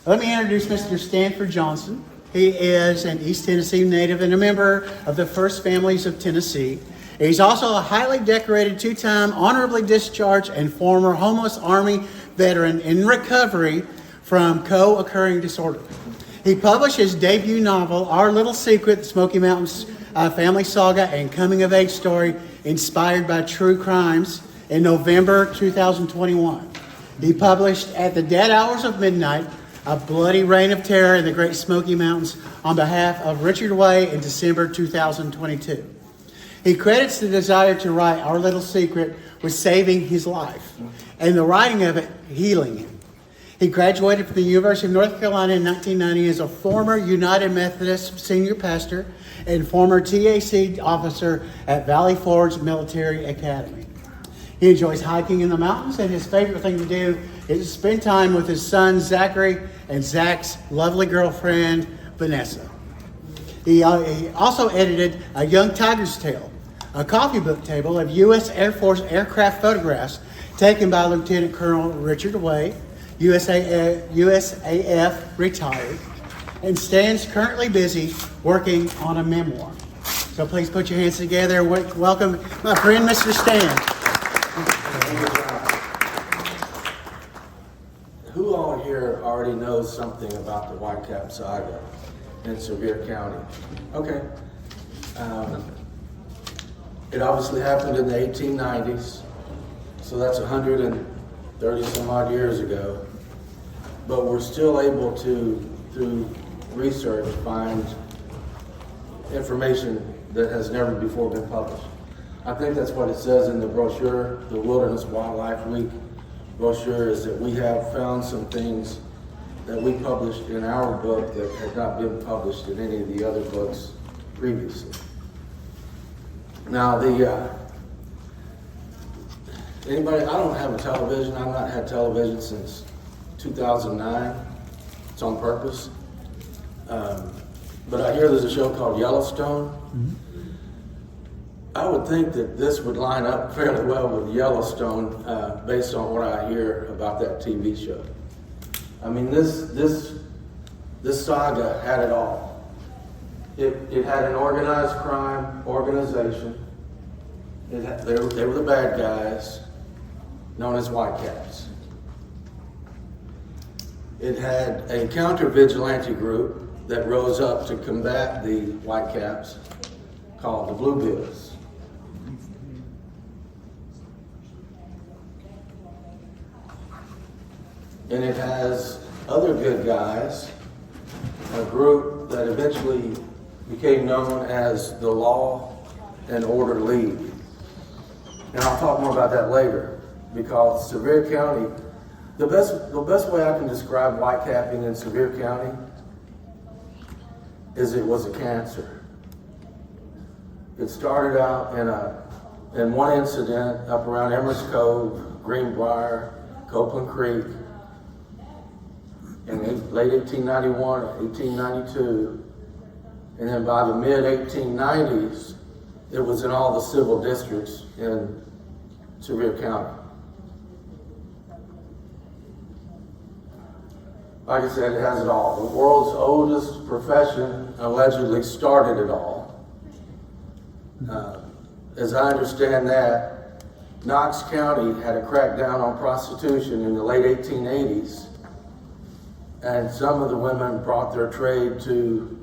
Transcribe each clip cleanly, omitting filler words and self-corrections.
Let me introduce Mr. Stanford Johnson. He is an East Tennessee native and a member of the First Families of Tennessee. He's also a highly decorated two-time honorably discharged and former homeless Army veteran in recovery from co-occurring disorder. He published his debut novel, Our Little Secret, the Smoky Mountains family saga and coming-of-age story inspired by true crimes in November 2021. He published At the Dead Hours of Midnight, A Bloody Reign of Terror in the Great Smoky Mountains on behalf of Richard Way in December 2022. He credits the desire to write Our Little Secret with saving his life and the writing of it healing him. He graduated from the University of North Carolina in 1990 as a former United Methodist senior pastor and former TAC officer at Valley Forge Military Academy. He enjoys hiking in the mountains, and his favorite thing to do is to spend time with his son Zachary and Zach's lovely girlfriend Vanessa. He also edited A Young Tiger's Tale, a coffee book table of U.S. Air Force aircraft photographs taken by Lieutenant Colonel Richard Way, USAF retired, and Stan's currently busy working on a memoir. So please put your hands together and welcome my friend, Mr. Stan. Who all here already knows something about the Whitecap saga in Sevier County? Okay. It obviously happened in the 1890s, so that's 130 some odd years ago. But we're still able to, through research, find information that has never before been published. I think that's what it says in the brochure, the Wilderness Wildlife Week brochure, is that we have found some things that we published in our book that had not been published in any of the other books previously. Now, anybody, I don't have a television. I've not had television since 2009. It's on purpose. But I hear there's a show called Yellowstone. Mm-hmm. I would think that this would line up fairly well with Yellowstone based on what I hear about that TV show. I mean, this saga had it all. It had an organized crime organization. They were the bad guys, known as Whitecaps. It had a counter-vigilante group that rose up to combat the Whitecaps, called the Bluebills. And it has other good guys, a group that eventually became known as the Law and Order League. And I'll talk more about that later, because Sevier County, the best way I can describe whitecapping in Sevier County is it was a cancer. It started out in one incident up around Emmer's Cove, Greenbrier, Copeland Creek, in late 1891, 1892, and then by the mid-1890s, it was in all the civil districts in Sevier County. Like I said, it has it all. The world's oldest profession allegedly started it all. As I understand that, Knox County had a crackdown on prostitution in the late 1880s, and some of the women brought their trade to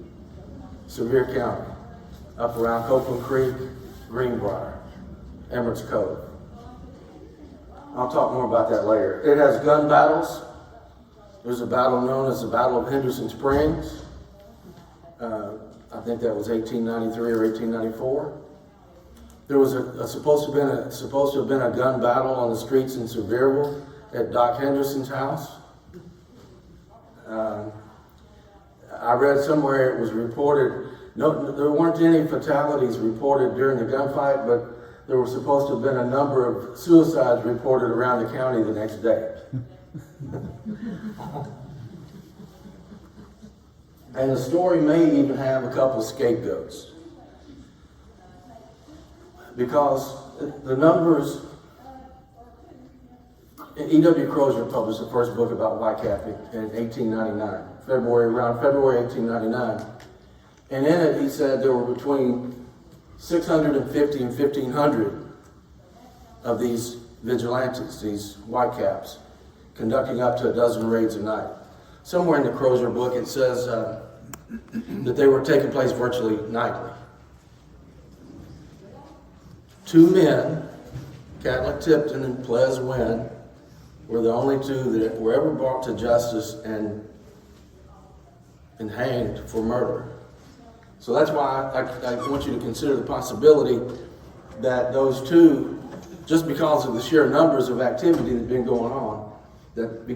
Sevier County, up around Copeland Creek, Greenbrier, Emmerts Cove. I'll talk more about that later. It has gun battles. There's a battle known as the Battle of Henderson Springs. I think that was 1893 or 1894. There was supposed to have been a gun battle on the streets in Sevierville at Doc Henderson's house. I read somewhere it was reported, no, there weren't any fatalities reported during the gunfight, but there were supposed to have been a number of suicides reported around the county the next day. And the story may even have a couple of scapegoats, because the numbers E.W. Crozier published the first book about whitecapping in 1899, around February 1899. And in it, he said there were between 650 and 1,500 of these vigilantes, these whitecaps, conducting up to a dozen raids a night. Somewhere in the Crozier book, it says that they were taking place virtually nightly. Two men, Catlett Tipton and Ples Wynn, were the only two that were ever brought to justice and hanged for murder. So that's why I want you to consider the possibility that those two, just because of the sheer numbers of activity that's been going on, that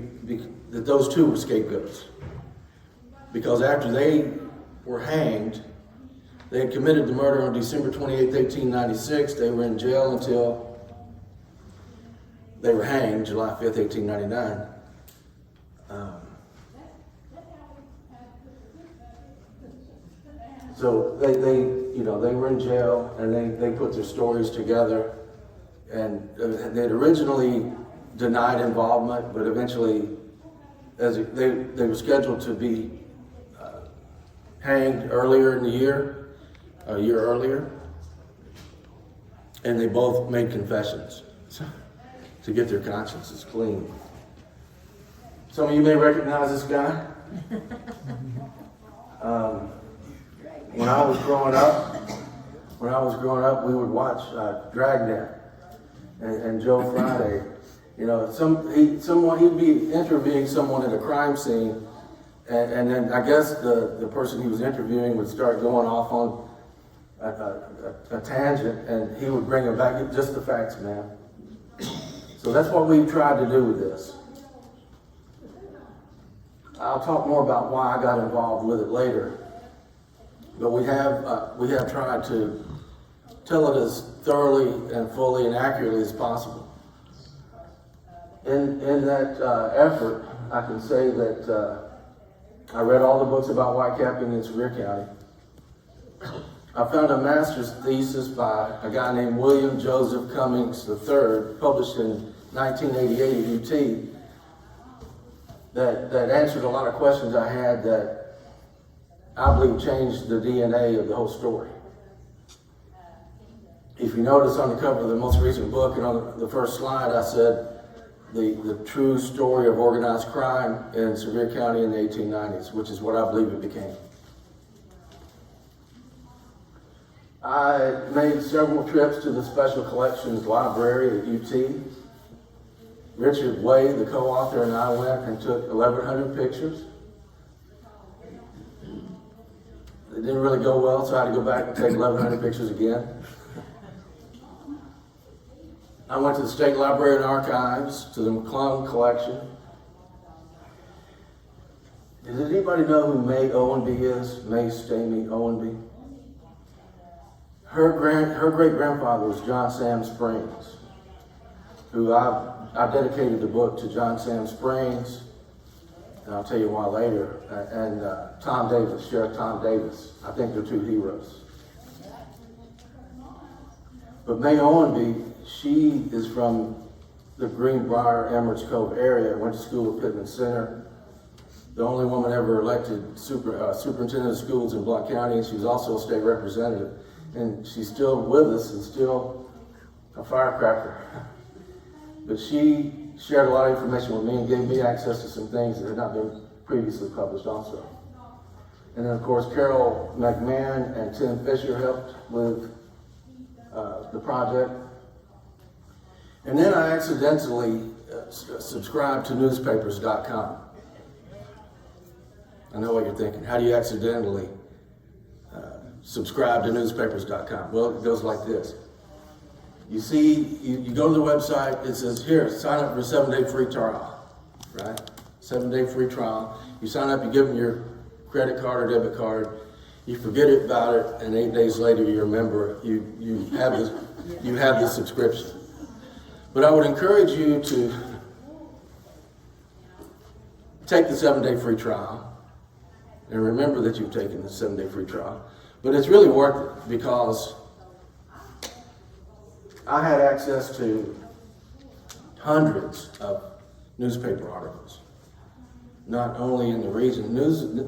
those two were scapegoats. Because after they were hanged, they had committed the murder on December 28, 1896. They were in jail until they were hanged July 5th, 1899. So they were in jail, and they put their stories together, and they'd originally denied involvement, but eventually, they were scheduled to be hanged earlier in the year, a year earlier, and they both made confessions to get their consciences clean. Some of you may recognize this guy. When I was growing up, we would watch Dragnet and Joe Friday. You know, he'd be interviewing someone at a crime scene, and then I guess the person he was interviewing would start going off on a tangent, and he would bring him back, just the facts, man. So that's what we tried to do with this. I'll talk more about why I got involved with it later. But we have tried to tell it as thoroughly and fully and accurately as possible. In that effort, I can say that I read all the books about whitecapping in Sevier County. I found a master's thesis by a guy named William Joseph Cummings III, published in 1988 at UT, that answered a lot of questions I had that I believe changed the DNA of the whole story. If you notice on the cover of the most recent book and on the first slide, I said the true story of organized crime in Sevier County in the 1890s, which is what I believe it became. I made several trips to the Special Collections Library at UT. Richard Way, the co-author, and I went and took 1,100 pictures. It didn't really go well, so I had to go back and take 1,100 pictures again. I went to the State Library and Archives, to the McClung Collection. Does anybody know who May Owenby is? May Stamey Owenby? Her great-grandfather was John Sam Springs, who I dedicated the book to John Sam Springs, and I'll tell you why later, and Tom Davis, Sheriff Tom Davis. I think they're two heroes. But May Owenby, she is from the Greenbrier, Emirates Cove area, went to school at Pittman Center. The only woman ever elected superintendent of schools in Blount County, and she was also a state representative. And she's still with us and still a firecracker. But she shared a lot of information with me and gave me access to some things that had not been previously published also. And then of course, Carol McMahon and Tim Fisher helped with the project. And then I accidentally subscribed to newspapers.com. I know what you're thinking. How do you accidentally subscribe to newspapers.com? Well, it goes like this. You see, you go to the website, it says, here, sign up for a 7-day free trial, right? 7-day free trial. You sign up, you give them your credit card or debit card, you forget about it, and 8 days later you're a member, you have the subscription. But I would encourage you to take the 7-day free trial, and remember that you've taken the 7-day free trial. But it's really worth it, because I had access to hundreds of newspaper articles. Not only in the region,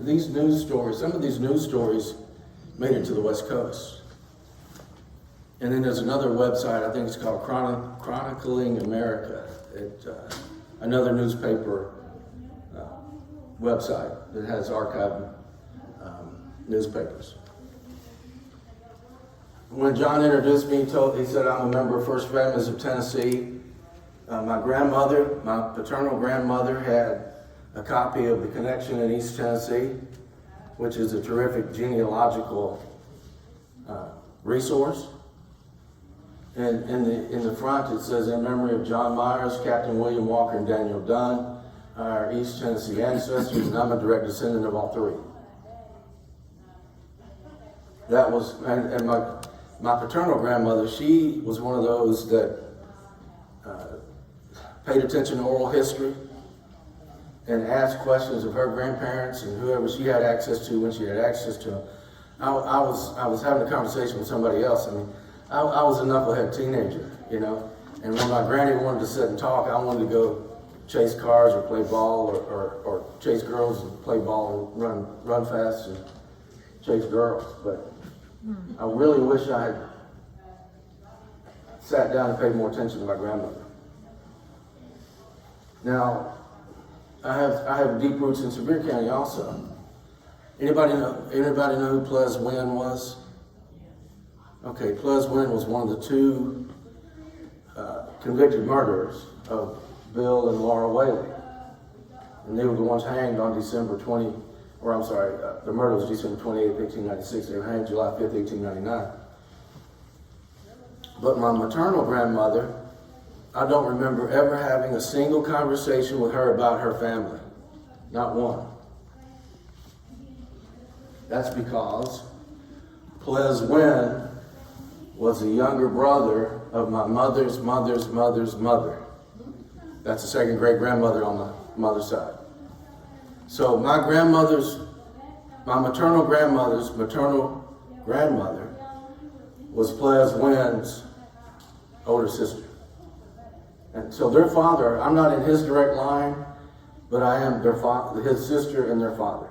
these news stories, some of these news stories made it to the West Coast. And then there's another website, I think it's called Chronicling America. Another newspaper website that has archived newspapers. When John introduced me, he said, I'm a member of First Families of Tennessee. My paternal grandmother had a copy of The Connection in East Tennessee, which is a terrific genealogical resource. And in the front it says, in memory of John Myers, Captain William Walker, and Daniel Dunn, our East Tennessee ancestors, and I'm a direct descendant of all three. That was, and my paternal grandmother, she was one of those that paid attention to oral history and asked questions of her grandparents and whoever she had access to when she had access to them. I was having a conversation with somebody else. I mean, I was a knucklehead teenager, you know, and when my granny wanted to sit and talk, I wanted to go chase cars or play ball or chase girls and play ball and run fast and chase girls. But I really wish I had sat down and paid more attention to my grandmother. Now, I have deep roots in Sevier County also. Anybody know who Ples Wynn was? Okay, Ples Wynn was one of the two convicted murderers of Bill and Laura Whaley. And they were the ones hanged on the murder was December 28, 1896. They were hanged July 5th, 1899. But my maternal grandmother, I don't remember ever having a single conversation with her about her family. Not one. That's because Ples Wynn was the younger brother of my mother's mother's mother's mother. That's the second great grandmother on the mother's side. So my maternal grandmother's maternal grandmother was Ples Wynn's older sister. And so their father, I'm not in his direct line, but I am their father, his sister and their father.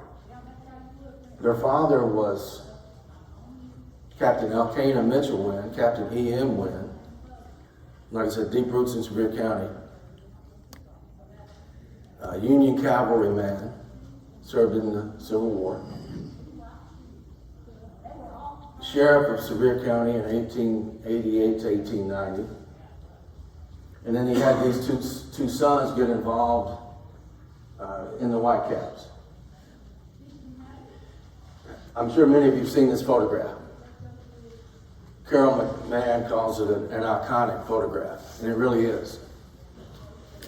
Their father was Captain Elkanah Mitchell Wynn, Captain E.M. Wynn. Like I said, deep roots in Sevier County. Union cavalryman, served in the Civil War. Sheriff of Sevier County in 1888 to 1890. And then he had these two sons get involved in the Whitecaps. I'm sure many of you have seen this photograph. Carol McMahon calls it an iconic photograph, and it really is.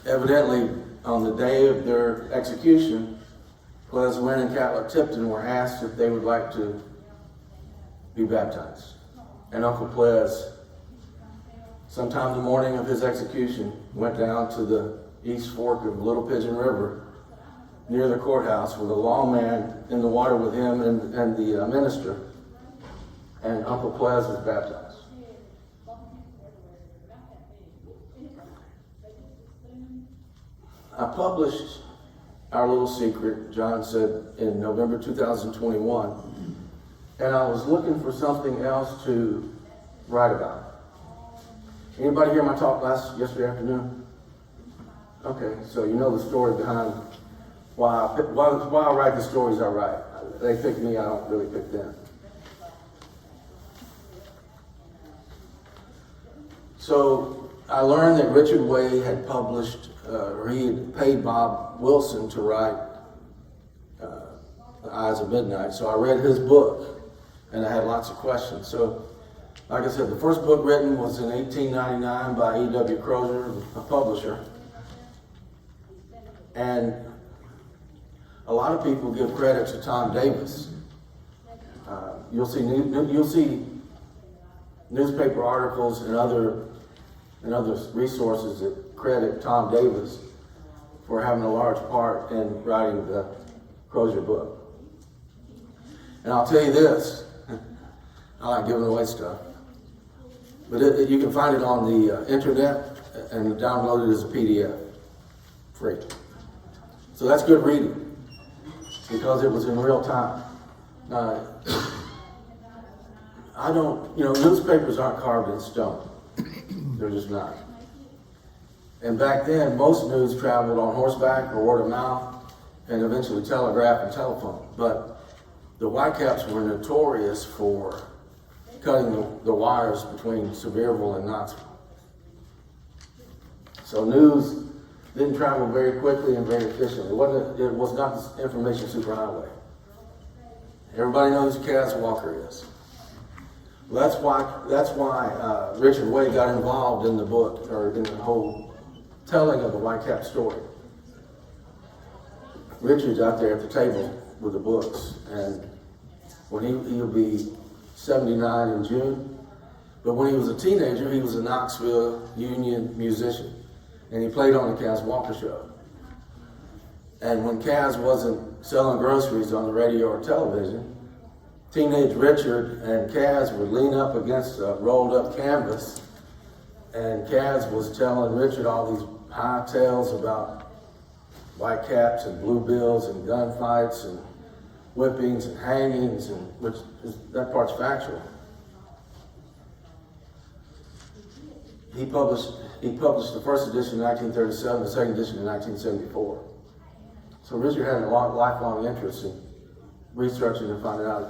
Evidently, on the day of their execution, Ples Wynn and Catla Tipton were asked if they would like to be baptized. And Uncle Ples, sometime the morning of his execution, went down to the east fork of Little Pigeon River near the courthouse with a lawman in the water with him and the minister, and Uncle Ples was baptized. I published Our Little Secret, John said, in November 2021, and I was looking for something else to write about. Anybody hear my talk yesterday afternoon? Okay, so you know the story behind why I write the stories I write. They pick me, I don't really pick them. So I learned that Richard Way had published, or he had paid Bob Wilson to write The Eyes of Midnight. So I read his book, and I had lots of questions. So, like I said, the first book written was in 1899 by E.W. Crozier, a publisher. And a lot of people give credit to Tom Davis. You'll see newspaper articles and other resources that credit Tom Davis for having a large part in writing the Crozier book. And I'll tell you this, I like giving away stuff, but you can find it on the internet and download it as a PDF. free. So that's good reading because it was in real time. Newspapers aren't carved in stone. They're just not. And back then, most news traveled on horseback or word of mouth and eventually telegraph and telephone. But the Whitecaps were notorious for cutting the wires between Sevierville and Knoxville. So news didn't travel very quickly and very efficiently. It was not the information superhighway. Everybody knows who Kaz Walker is. Well, that's why Richard Way got involved in the book, or in the whole telling of the Whitecap story. Richard's out there at the table with the books, and when he'll be 79 in June, but when he was a teenager, he was a Knoxville Union musician, and he played on the Kaz Walker show. And when Kaz wasn't selling groceries on the radio or television, teenage Richard and Kaz would lean up against a rolled up canvas, and Kaz was telling Richard all these high tales about whitecaps and bluebills and gunfights and whippings and hangings, and that part's factual. He published the first edition in 1937, the second edition in 1974. So Richard had a lifelong interest in researching and finding out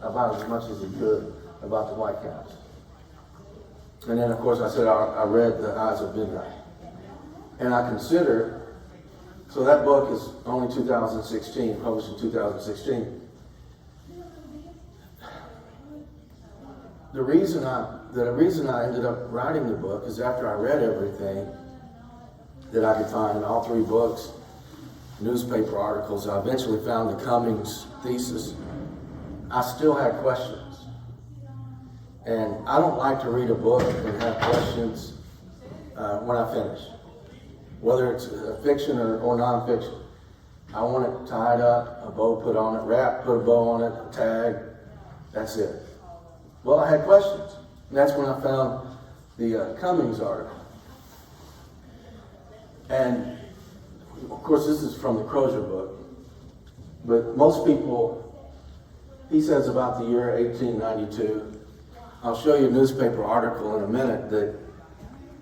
about as much as he could about the Whitecaps. And then, of course, I said I read The Eyes of Midnight. And I consider, so that book is only 2016, published in 2016. The reason I ended up writing the book is after I read everything that I could find in all three books, newspaper articles, I eventually found the Cummings thesis. I still had questions. And I don't like to read a book and have questions when I finish, whether it's fiction or nonfiction. I want it tied up, a bow put on it, wrapped, put a bow on it, a tag, that's it. Well, I had questions, and that's when I found the Cummings article. And of course, this is from the Crozier book, but most people, he says about the year 1892. I'll show you a newspaper article in a minute that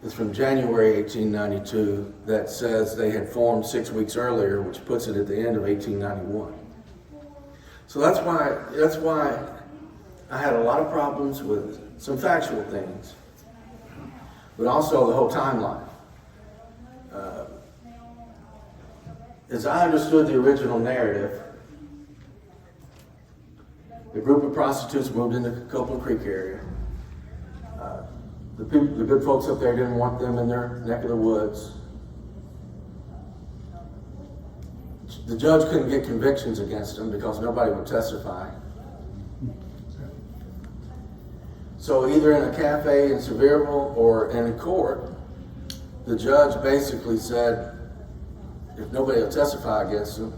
is from January 1892 that says they had formed 6 weeks earlier, which puts it at the end of 1891. So that's why I had a lot of problems with some factual things, but also the whole timeline. As I understood the original narrative, the group of prostitutes moved into the Copeland Creek area. The good folks up there didn't want them in their neck of the woods. The judge couldn't get convictions against them because nobody would testify. So either in a cafe in Sevierville or in a court, the judge basically said, if nobody will testify against them,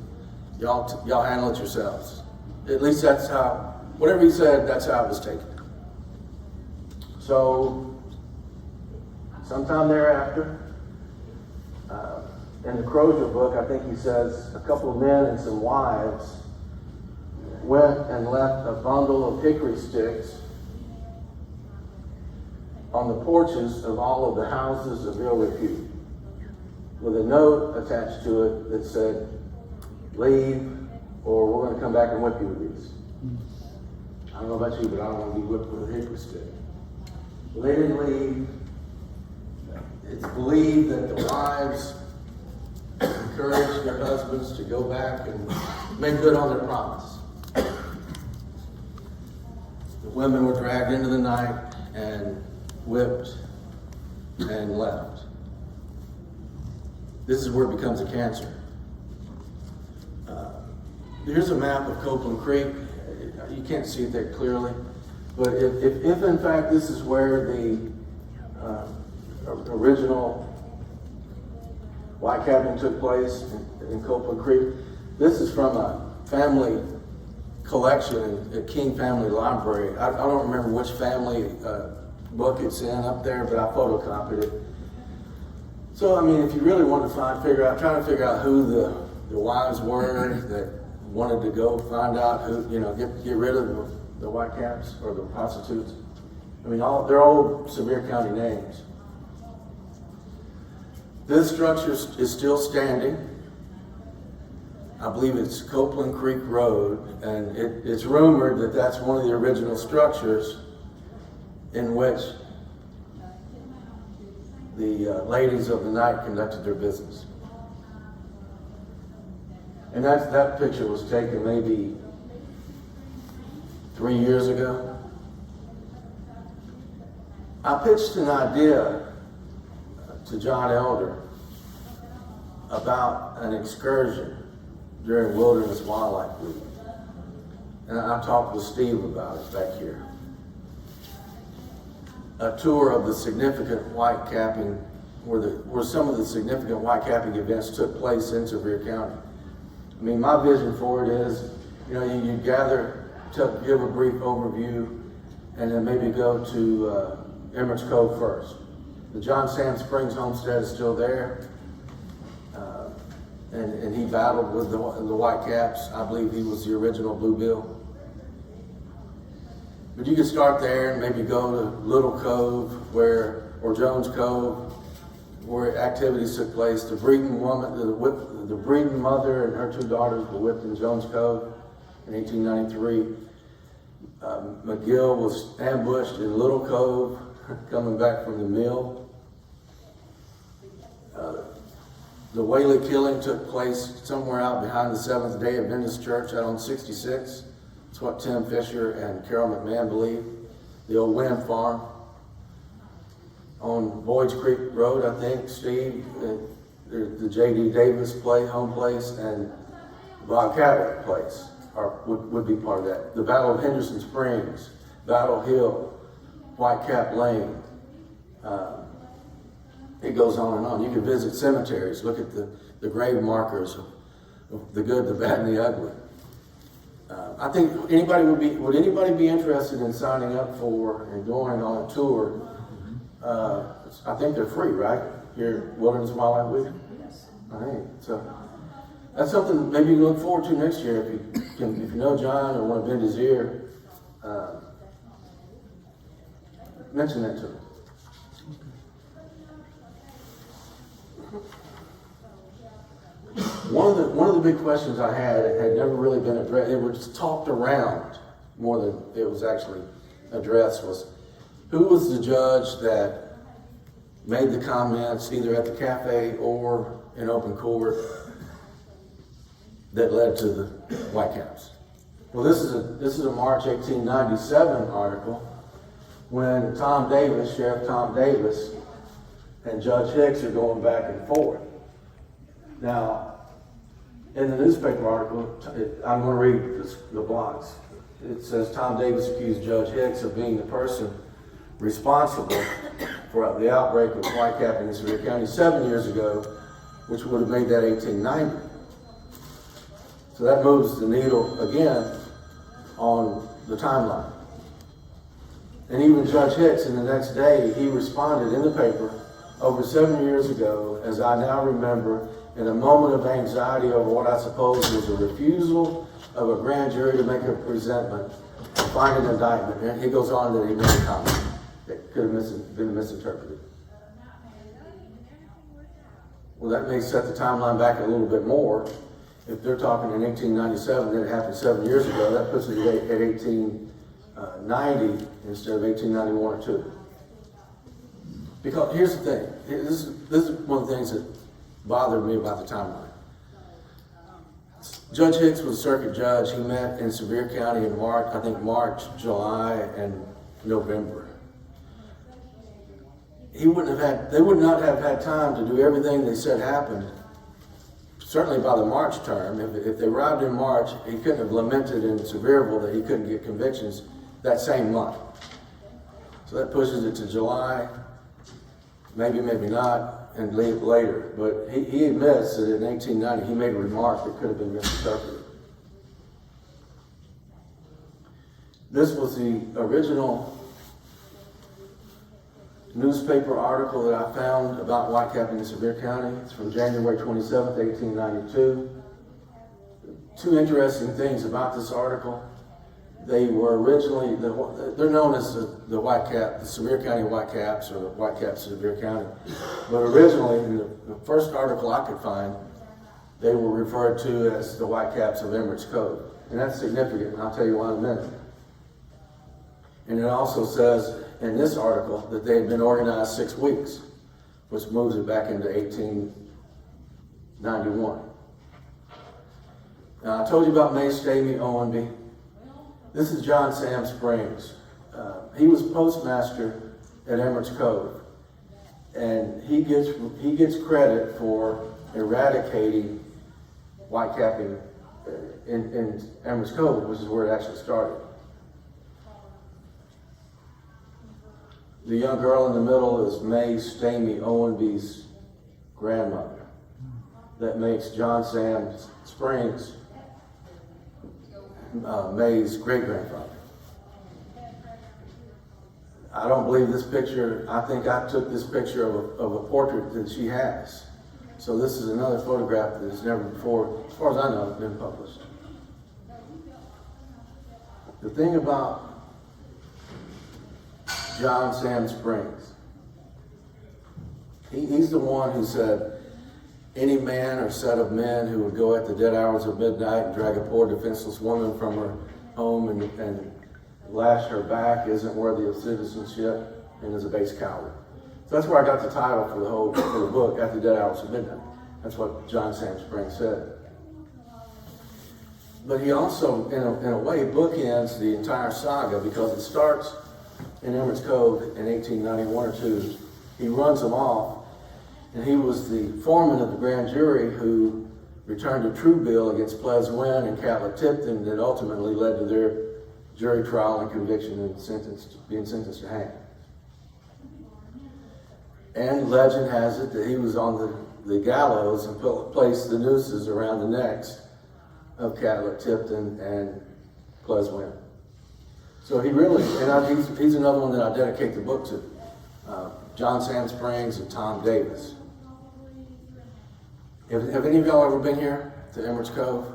y'all handle it yourselves. At least that's how, whatever he said, that's how it was taken. So, sometime thereafter, in the Crozier book, I think he says a couple of men and some wives went and left a bundle of hickory sticks on the porches of all of the houses of ill repute, with a note attached to it that said, leave, or we're going to come back and whip you with these. I don't know about you, but I don't want to be whipped with a hickory stick. Well, they didn't leave. It's believed that the wives encouraged their husbands to go back and make good on their promise. The women were dragged into the night and whipped and left. This is where it becomes a cancer. Here's a map of Copeland Creek. You can't see it that clearly, but if in fact this is where the original whitecapping took place in Copeland Creek, this is from a family collection at King Family Library. I don't remember which family book it's in up there, but I photocopied it. So, I mean, if you really want to trying to figure out who the wives were that wanted to go find out who, get rid of the white caps or the prostitutes. I mean, they're old Sevier County names. This structure is still standing. I believe it's Copeland Creek Road, and it's rumored that that's one of the original structures in which the ladies of the night conducted their business. And that picture was taken maybe 3 years ago. I pitched an idea to John Elder about an excursion during Wilderness Wildlife Week. And I talked with Steve about it back here. A tour of the significant white capping, where some of the significant white capping events took place in Sevier County. I mean, my vision for it is, you gather, give a brief overview, and then maybe go to Emmerich Cove first. The John Sam Springs homestead is still there, and he battled with the white caps. I believe he was the original bluebill. But you can start there and maybe go to Little Cove or Jones Cove, where activities took place. The breeding mother and her 2 daughters were whipped in Jones Cove in 1893. McGill was ambushed in Little Cove, coming back from the mill. The Whaley killing took place somewhere out behind the Seventh-day Adventist Church out on 66. That's what Tim Fisher and Carol McMahon believe. The old wind farm on Boyd's Creek Road, I think, Steve, the J.D. Davis home place, and Bob Cabot place would be part of that. The Battle of Henderson Springs, Battle Hill, Whitecap Lane. It goes on and on. You can visit cemeteries, look at the grave markers of the good, the bad, and the ugly. I think would anybody be interested in signing up for and going on a tour? I think they're free, right? Here at Wilderness Wildlife Week? Yes. I think so. That's something maybe you can look forward to next year if you know John or want to bend his ear. Mention that to him. One of the big questions I had never really been addressed. It was talked around more than it was actually addressed. Was who was the judge that made the comments either at the cafe or in open court that led to the Whitecaps? Well, this is a March 1897 article when Sheriff Tom Davis, and Judge Hicks are going back and forth. Now, in the newspaper article, I'm going to read the blocks. It says Tom Davis accused Judge Hicks of being the person responsible for the outbreak of whitecapping in Sevier County 7 years ago, which would have made that 1890. So that moves the needle again on the timeline. And even Judge Hicks, in the next day, he responded in the paper, over 7 years ago, as I now remember, in a moment of anxiety over what I suppose was a refusal of a grand jury to make a presentment and find an indictment. And he goes on that he made a comment that could have been misinterpreted. Well, that may set the timeline back a little bit more. If they're talking in 1897, then it happened 7 years ago, that puts it at 1890 instead of 1891 or 2. Because here's the thing, this is one of the things that bothered me about the timeline. Judge Hicks was a circuit judge. He met in Sevier County in March, July, and November. They would not have had time to do everything they said happened, certainly by the March term. If they arrived in March, he couldn't have lamented in Sevierville that he couldn't get convictions that same month. So that pushes it to July, maybe not, and later. But he admits that in 1890 he made a remark that could have been misinterpreted. This was the original newspaper article that I found about whitecapping in Sevier County. It's from January 27th, 1892. Two interesting things about this article. They were originally, they're known as the whitecap, the Sevier County Whitecaps, or the Whitecaps of Sevier County. But originally, in the first article I could find, they were referred to as the Whitecaps of Emmerich Cove. And that's significant, and I'll tell you why in a minute. And it also says in this article that they had been organized 6 weeks, which moves it back into 1891. Now, I told you about May Stamey Owenby. This is John Sam Springs. He was postmaster at Emmerich Cove, and he gets credit for eradicating whitecapping in Emmerich Cove, which is where it actually started. The young girl in the middle is May Stamey Owenby's grandmother. That makes John Sam Springs May's great-grandfather. I don't believe this picture. I think I took this picture of a portrait that she has. So this is another photograph that has never before, as far as I know, been published. The thing about John Sam Springs, he's the one who said, any man or set of men who would go at the dead hours of midnight and drag a poor defenseless woman from her home and lash her back isn't worthy of citizenship and is a base coward. So that's where I got the title for the book, At the Dead Hours of Midnight. That's what John Sam Springs said. But he also, in a way, bookends the entire saga, because it starts in Emmerich Cove in 1891 or 2. He runs them off. And he was the foreman of the grand jury who returned a true bill against Ples Wynn and Catlett Tipton that ultimately led to their jury trial and conviction and being sentenced to hang. And legend has it that he was on the gallows and placed the nooses around the necks of Catlett Tipton and Ples Wynn. So he really, and he's another one that I dedicate the book to. John Sam Springs and Tom Davis. Have any of y'all ever been here to Emmerich Cove?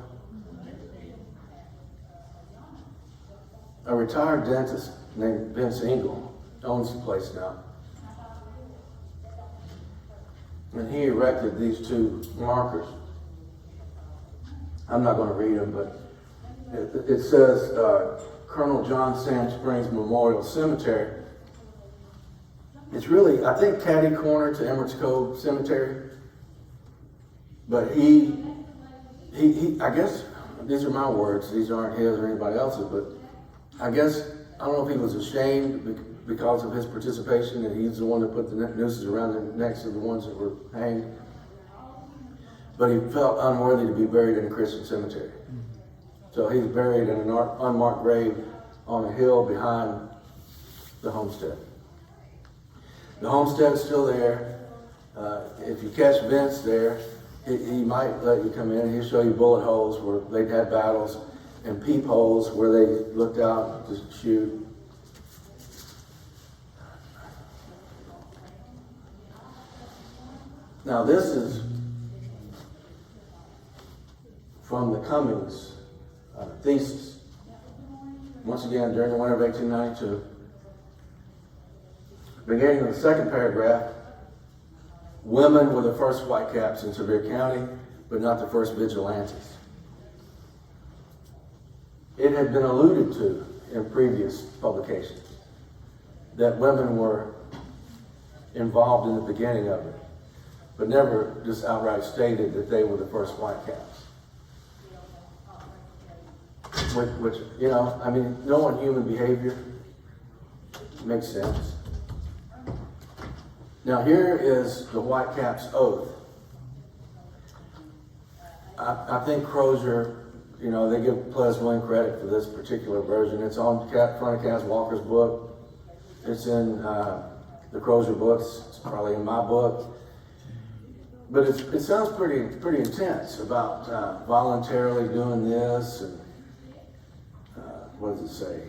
A retired dentist named Vince Engel owns the place now. And he erected these two markers. I'm not going to read them, but it says Colonel John Sam Springs Memorial Cemetery. It's really, I think, catty corner to Emmerich Cove Cemetery. But he, I guess, these are my words, these aren't his or anybody else's, but I guess, I don't know if he was ashamed because of his participation, and he's the one that put the nooses around the necks of the ones that were hanged. But he felt unworthy to be buried in a Christian cemetery. So he's buried in an unmarked grave on a hill behind the homestead. The homestead is still there. If you catch Vince there, he might let you come in and he'll show you bullet holes where they'd had battles and peepholes where they looked out to shoot. Now this is from the Cummings thesis. Once again, during the winter of 1892. Beginning in the second paragraph, women were the first whitecaps in Sevier County, but not the first vigilantes. It had been alluded to in previous publications that women were involved in the beginning of it, but never just outright stated that they were the first whitecaps. Which, you know, I mean, knowing human behavior makes sense. Now here is the Whitecaps' oath. I think Crozier, you know, they give Ples Wynn credit for this particular version. It's on front of Cass Walker's book. It's in the Crozier books. It's probably in my book. But it sounds pretty intense about voluntarily doing this. And what does it say?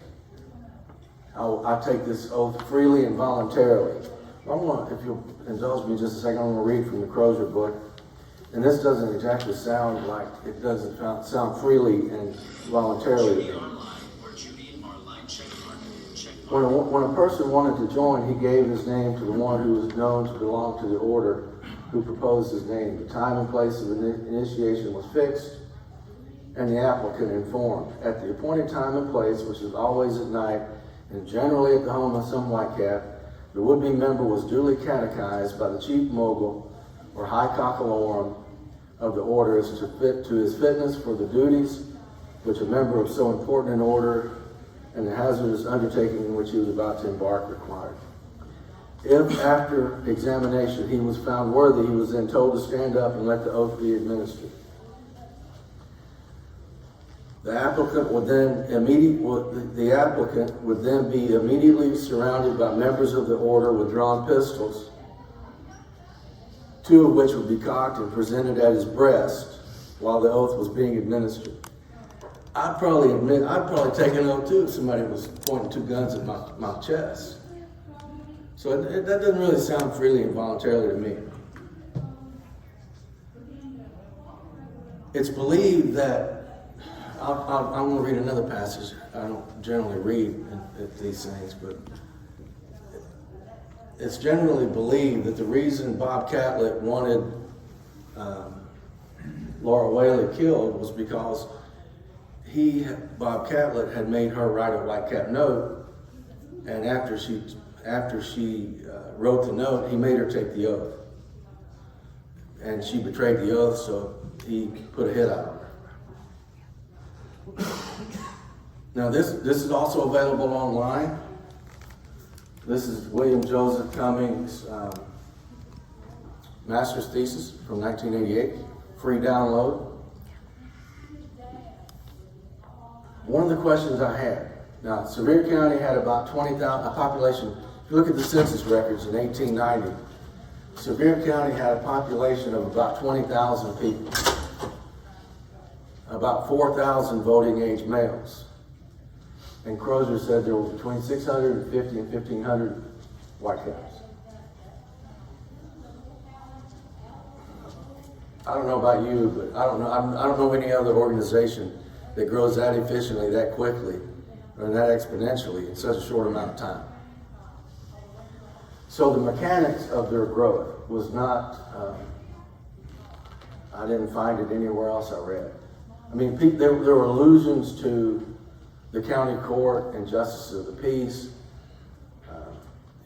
I take this oath freely and voluntarily, If you'll indulge me just a second, I'm going to read from the Crozier book. And this doesn't exactly sound like, it doesn't sound freely and voluntarily to me. When a person wanted to join, he gave his name to the one who was known to belong to the order who proposed his name. The time and place of initiation was fixed, and the applicant informed. At the appointed time and place, which is always at night, and generally at the home of some white cap, the would-be member was duly catechized by the chief mogul or high cockalorum of the order as to his fitness for the duties which a member of so important an order and the hazardous undertaking in which he was about to embark required. If after examination he was found worthy, he was then told to stand up and let the oath be administered. The applicant would then be immediately surrounded by members of the order with drawn pistols, two of which would be cocked and presented at his breast while the oath was being administered. I'd probably take an oath too if somebody was pointing two guns at my chest. So that doesn't really sound freely and voluntarily to me. It's believed that, I'm going to read another passage. I don't generally read these things, but it's generally believed that the reason Bob Catlett wanted Laura Whaley killed was because Bob Catlett, had made her write a white cap note, and after she wrote the note, he made her take the oath. And she betrayed the oath, so he put a hit out on her. Now this is also available online. This is William Joseph Cummings' master's thesis from 1988, free download. One of the questions I had, now Sevier County had about 20,000, a population, if you look at the census records in 1890, Sevier County had a population of about 20,000 people, about 4,000 voting age males. And Crozier said there were between 650 and 1,500 white caps. I don't know about you, but I don't know any other organization that grows that efficiently, that quickly, or that exponentially in such a short amount of time. So the mechanics of their growth was not, I didn't find it anywhere else I read. I mean, there were allusions to the county court and justice of the peace.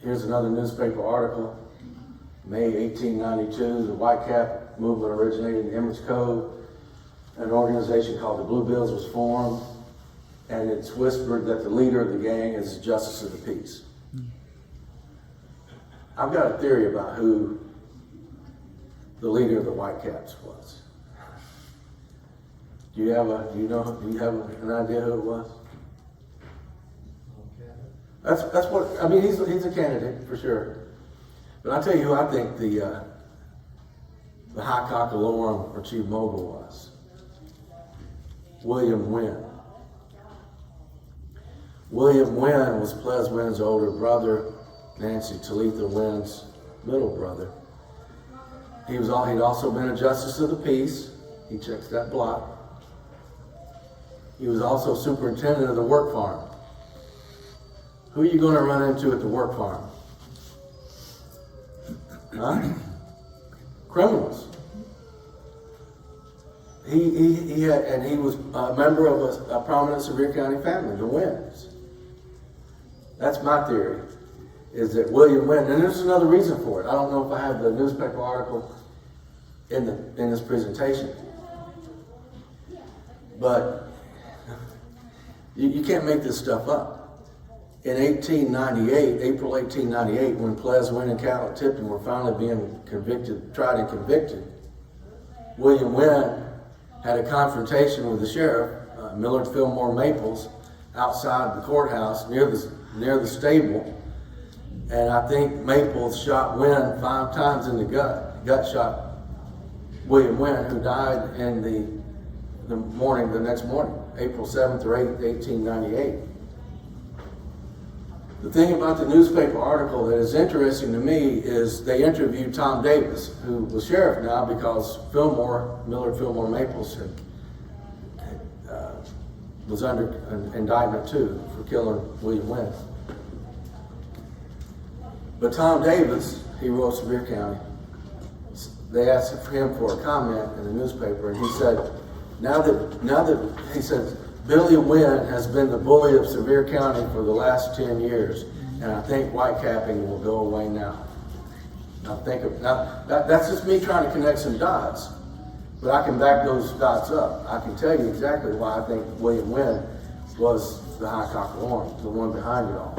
Here's another newspaper article, May 1892, the White Cap movement originated in Emmons Cove. An organization called the Blue Bills was formed, and it's whispered that the leader of the gang is Justice of the Peace. I've got a theory about who the leader of the White Caps was. Do you have an idea who it was? That's what I mean. He's a candidate for sure, but I'll tell you who I think the high cockalorum or chief mogul was. William Wynn. William Wynn was Ples Wynn's older brother, Nancy Talitha Wynn's middle brother. He'd also been a justice of the peace. He checks that block. He was also superintendent of the work farm. Who are you going to run into at the work farm? Huh? Criminals. He was a member of a prominent Sevier County family, the Wynns. That's my theory, is that William Wynn, and there's another reason for it. I don't know if I have the newspaper article in this presentation, but you can't make this stuff up. In 1898, April 1898, when Ples Wynn and Catlett Tipton were finally being tried and convicted, William Wynn had a confrontation with the sheriff, Millard Fillmore Maples, outside the courthouse near the stable, and I think Maples shot Wynn 5 times in the gut. Gut shot William Wynn, who died in the next morning, April 7th or 8th, 1898. The thing about the newspaper article that is interesting to me is they interviewed Tom Davis, who was sheriff now because Millard Fillmore Maples was under an indictment too for killing William Wynn. But Tom Davis, he wrote Sevier County. They asked for him for a comment in the newspaper, and he said, now that he said, Billy Wynn has been the bully of Sevier County for the last 10 years, and I think whitecapping will go away now. That's just me trying to connect some dots, but I can back those dots up. I can tell you exactly why I think William Wynn was the high cock of the horn, the one behind it all.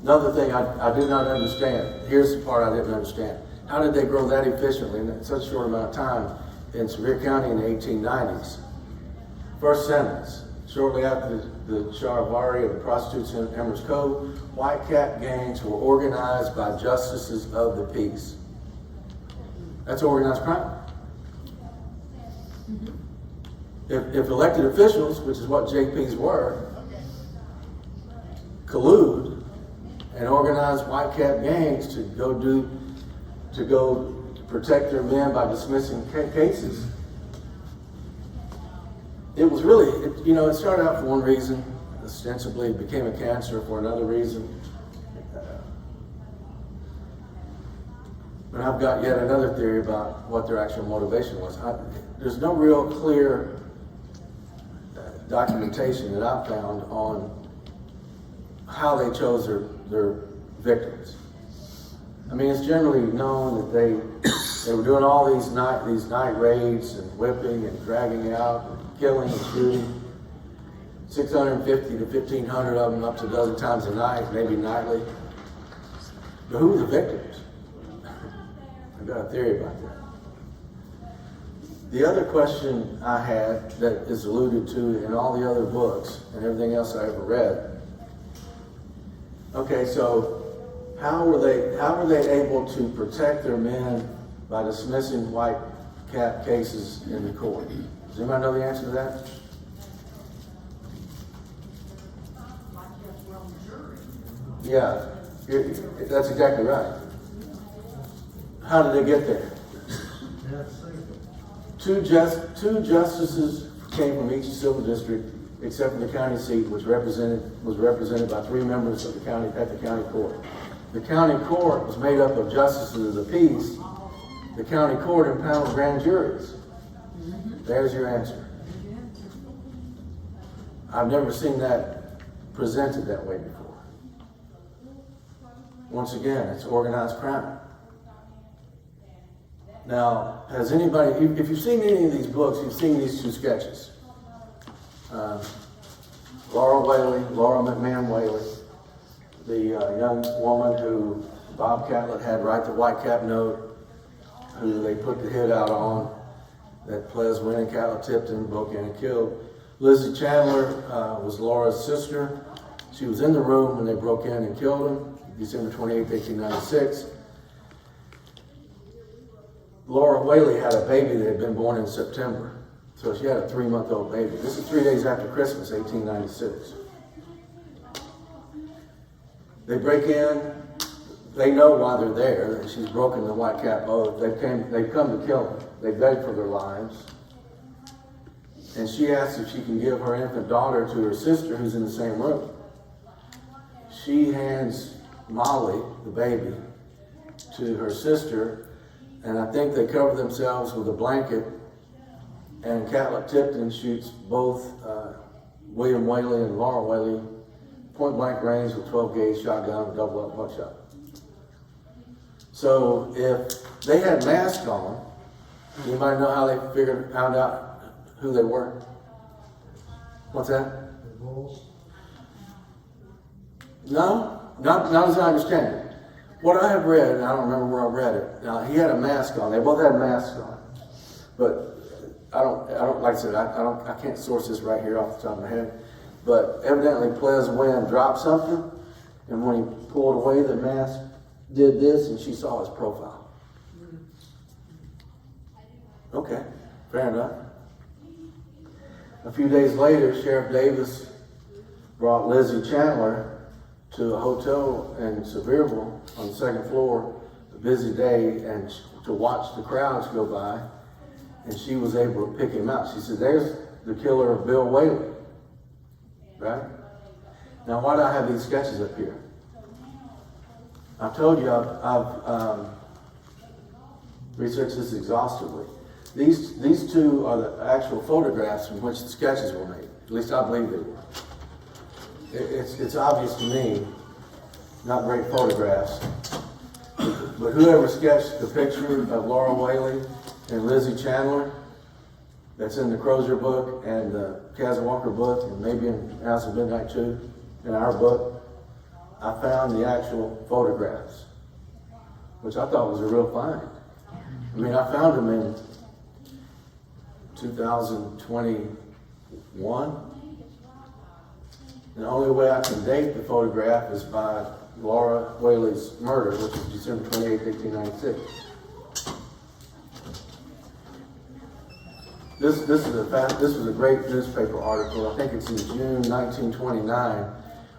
Another thing I do not understand, here's the part I didn't understand. How did they grow that efficiently in such a short amount of time in Sevier County in the 1890s? First sentence, shortly after the charivari of the prostitutes in Emerald's Cove, whitecap gangs were organized by justices of the peace. That's organized crime. If elected officials, which is what JPs were, collude and organize whitecap gangs to go protect their men by dismissing cases. It was really, it started out for one reason, ostensibly it became a cancer for another reason. But I've got yet another theory about what their actual motivation was. There's no real clear documentation that I've found on how they chose their victims. I mean, it's generally known that they were doing all these night raids and whipping and dragging out, and killing and shooting. 650 to 1,500 of them, up to a dozen times a night, maybe nightly. But who were the victims? I've got a theory about that. The other question I had that is alluded to in all the other books and everything else I ever read. Okay, so how were they able to protect their men by dismissing whitecap cases in the court? Does anybody know the answer to that? Yeah, that's exactly right. How did they get there? Two justices came from each civil district, except for the county seat, which was represented by 3 members of the county at the county court. The county court was made up of justices of the peace. The county court impounded grand juries. There's your answer. I've never seen that presented that way before. Once again, it's organized crime. Now, has anybody, if you've seen any of these books, you've seen these 2 sketches. Laura McMahon Whaley, the young woman who Bob Catlett had write the whitecap note, who they put the hit out on, that Ples Wynn and Catlett Tipton broke in and killed. Lizzie Chandler was Laura's sister. She was in the room when they broke in and killed him, December 28, 1896. Laura Whaley had a baby that had been born in September. So she had a 3-month-old baby. This is 3 days after Christmas, 1896. They break in. They know why they're there, that she's broken the whitecap oath. They've come to kill her. They begged for their lives. And she asks if she can give her infant daughter to her sister who's in the same room. She hands Molly, the baby, to her sister, and I think they cover themselves with a blanket, and Catlett Tipton shoots both William Whaley and Laura Whaley point blank range with 12 gauge shotgun and double up buckshot. So if they had masks on, anybody know how they found out who they were? What's that? No, not as I understand it. What I have read, and I don't remember where I read it. Now he had a mask on. They both had masks on, but I don't like I said, I can't source this right here off the top of my head. But evidently Ples Wynn dropped something, and when he pulled away, the mask did this, and she saw his profile. Okay, Fair enough. A few days later, Sheriff Davis brought Lizzie Chandler to a hotel in Sevierville on the second floor, a busy day, and to watch the crowds go by, and she was able to pick him out. She said, there's the killer of Bill Whaley, right? Now, why do I have these sketches up here? I've told you I've researched this exhaustively. These two are the actual photographs from which the sketches were made. At least I believe they were. It's obvious to me, not great photographs, but whoever sketched the picture of Laura Whaley and Lizzie Chandler, that's in the Crozier book and the Walker book, and maybe in House of Midnight too, in our book, I found the actual photographs, which I thought was a real find. I mean, I found them in 2021. And the only way I can date the photograph is by Laura Whaley's murder, which is December 28, 1896. This was a great newspaper article. I think it's in June 1929,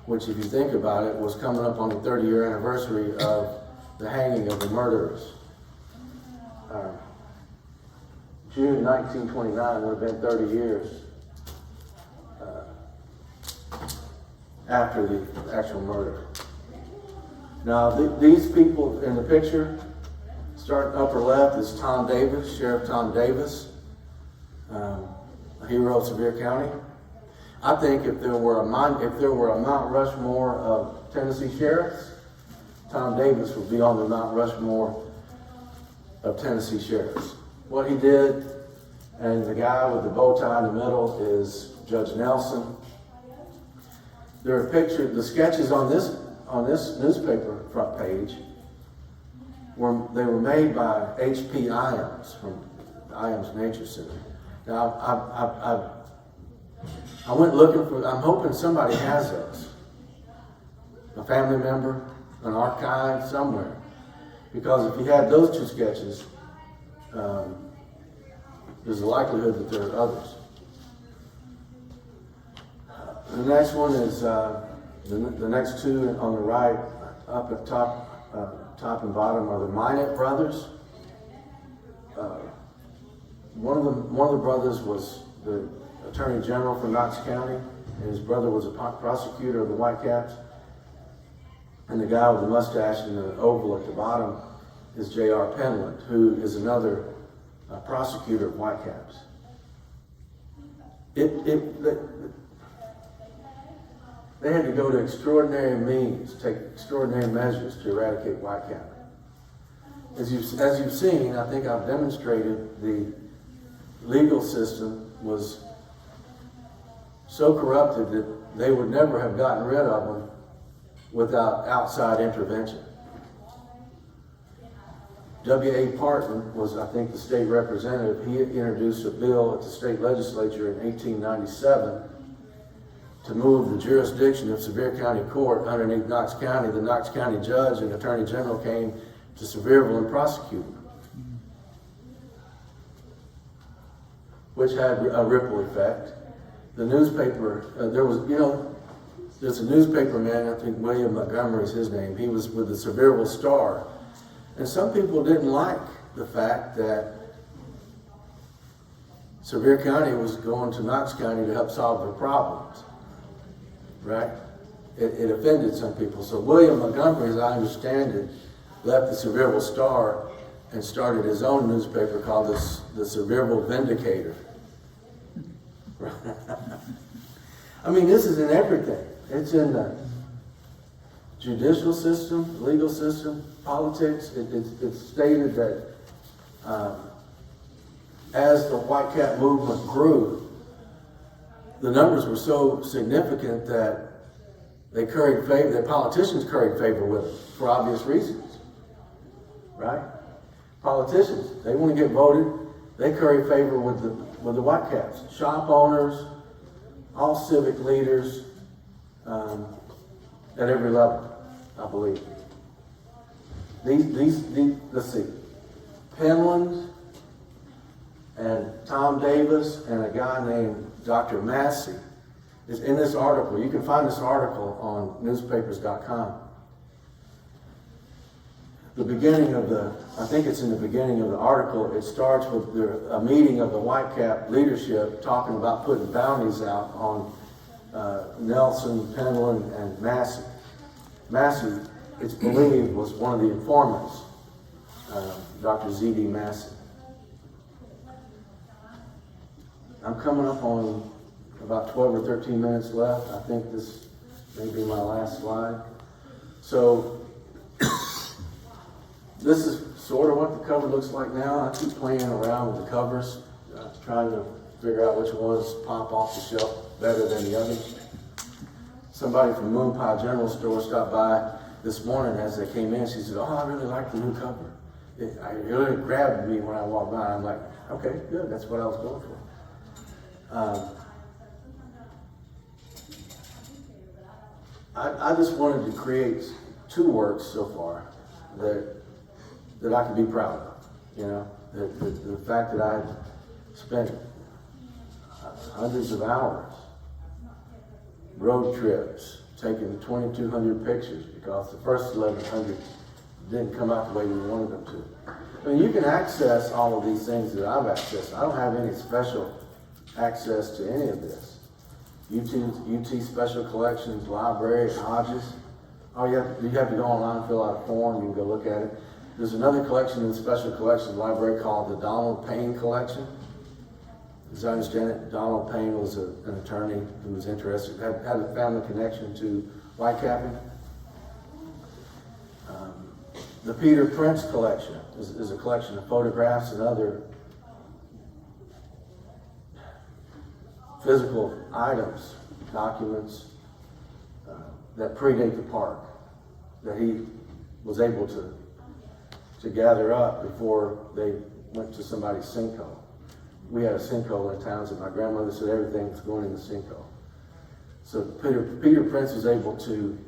which, if you think about it, was coming up on the 30-year anniversary of the hanging of the murderers. June 1929 would have been 30 years after the actual murder. Now, these people in the picture, starting upper left, is Tom Davis, Sheriff Tom Davis, a hero of Sevier County. I think if there were a Mount Rushmore of Tennessee sheriffs, Tom Davis would be on the Mount Rushmore of Tennessee sheriffs. What he did, and the guy with the bow tie in the middle is Judge Nelson. There are pictures, the sketches on this newspaper front page were made by H.P. Iams from the Iams Nature Center. Now, I went looking for, I'm hoping somebody has those. A family member, an archive, somewhere. Because if you had those two sketches, there's a likelihood that there are others. The next one is, the next two on the right, up at top and bottom, are the Minot brothers. One of the brothers was the Attorney General for Knox County, and his brother was a prosecutor of the Whitecaps. And the guy with the mustache and the oval at the bottom is J.R. Penland, who is another prosecutor of Whitecaps. They had to go to extraordinary means, take extraordinary measures to eradicate whitecap. As you've seen, I think I've demonstrated the legal system was so corrupted that they would never have gotten rid of them without outside intervention. W.A. Parton was, I think, the state representative. He introduced a bill at the state legislature in 1897 to move the jurisdiction of Sevier County Court underneath Knox County. The Knox County judge and Attorney General came to Sevierville and prosecuted him, which had a ripple effect. The newspaper, there's a newspaper man, I think William Montgomery is his name. He was with the Sevierville Star. And some people didn't like the fact that Sevier County was going to Knox County to help solve their problems, right? It offended some people. So William Montgomery, as I understand it, left the Sevierville Star and started his own newspaper called the Sevierville Vindicator. I mean, this is in everything. It's in the judicial system, legal system, politics. It's stated that as the Whitecap movement grew, the numbers were so significant that they curried favor, that politicians curried favor with it for obvious reasons, right? Politicians, they want to get voted, they curry favor with the Whitecaps. Shop owners, all civic leaders, at every level, I believe. These let's see, Penland, And Tom Davis and a guy named Dr. Massey is in this article. You can find this article on newspapers.com. The beginning of I think it's in the beginning of the article, it starts with a meeting of the Whitecap leadership talking about putting bounties out on Nelson, Penland, and Massey. Massey, it's believed, was one of the informants, Dr. Z.D. Massey. I'm coming up on about 12 or 13 minutes left. I think this may be my last slide. So, this is sort of what the cover looks like now. I keep playing around with the covers, trying to figure out which ones pop off the shelf better than the others. Somebody from Moon Pie General Store stopped by this morning as they came in. She said, "Oh, I really like the new cover." It really grabbed me when I walked by. I'm like, okay, good, that's what I was going for. I just wanted to create 2 works so far that I could be proud of. You know, the fact that I spent hundreds of hours, road trips, taking 2,200 pictures because the first 1,100 didn't come out the way we wanted them to. I mean, you can access all of these things that I've accessed. I don't have any special access to any of this. UT Special Collections Library, Hodges. You have to go online, fill out a form, you can go look at it. There's another collection in the Special Collections Library called the Donald Payne Collection. As I understand it, Donald Payne was an attorney who was interested, had a family connection to Whitecapping. The Peter Prince Collection is a collection of photographs and other physical items, documents that predate the park, that he was able to gather up before they went to somebody's sinkhole. We had a sinkhole in Townsend. My grandmother said everything was going in the sinkhole. So Peter Prince was able to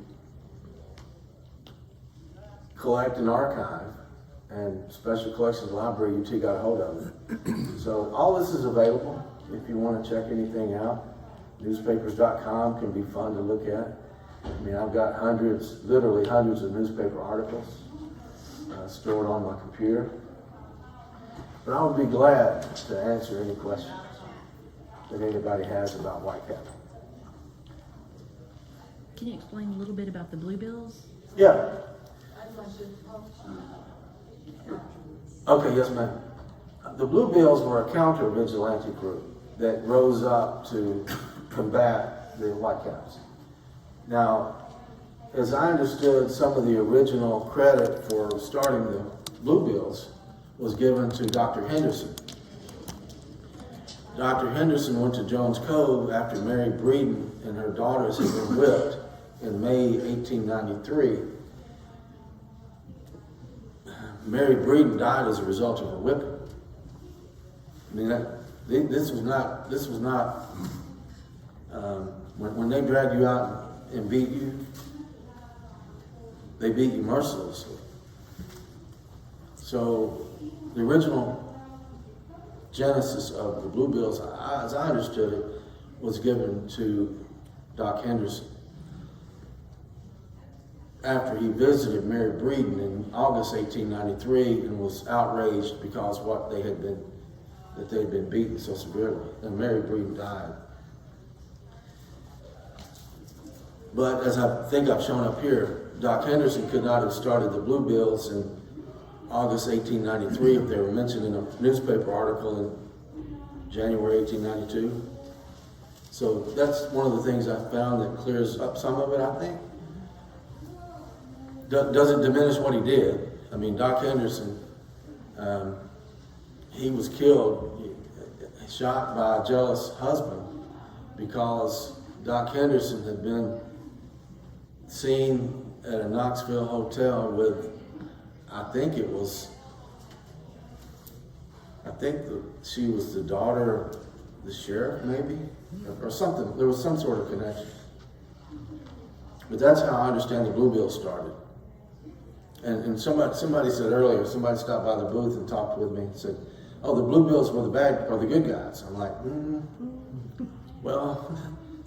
collect and archive, and Special Collections Library, UT got a hold of it. So all this is available if you want to check anything out. Newspapers.com can be fun to look at. I mean, I've got literally hundreds of newspaper articles stored on my computer. But I would be glad to answer any questions that anybody has about Whitecap. Can you explain a little bit about the bluebills? Yeah. Okay, yes ma'am. The Bluebills were a counter-vigilante group that rose up to combat the Whitecaps. Now, as I understood, some of the original credit for starting the Bluebills was given to Dr. Henderson. Dr. Henderson went to Jones Cove after Mary Breeden and her daughters had been whipped in May 1893. Mary Breeden died as a result of her whipping. I mean, this was not when they drag you out and beat you, they beat you mercilessly. So the original genesis of the Bluebills, as I understood it, was given to Doc Henderson after he visited Mary Breeden in August 1893 and was outraged because they had been beaten so severely, and Mary Breeden died. But as I think I've shown up here, Doc Henderson could not have started the Bluebills in August 1893 if they were mentioned in a newspaper article in January 1892. So that's one of the things I found that clears up some of it, I think. Doesn't diminish what he did. I mean, Doc Henderson, he was killed, shot by a jealous husband because Doc Henderson had been seen at a Knoxville hotel with, she was the daughter of the sheriff, maybe, or something. There was some sort of connection. But that's how I understand the Bluebills started. And somebody said earlier, somebody stopped by the booth and talked with me and said, oh, the Bluebills were the bad or the good guys. I'm like, well,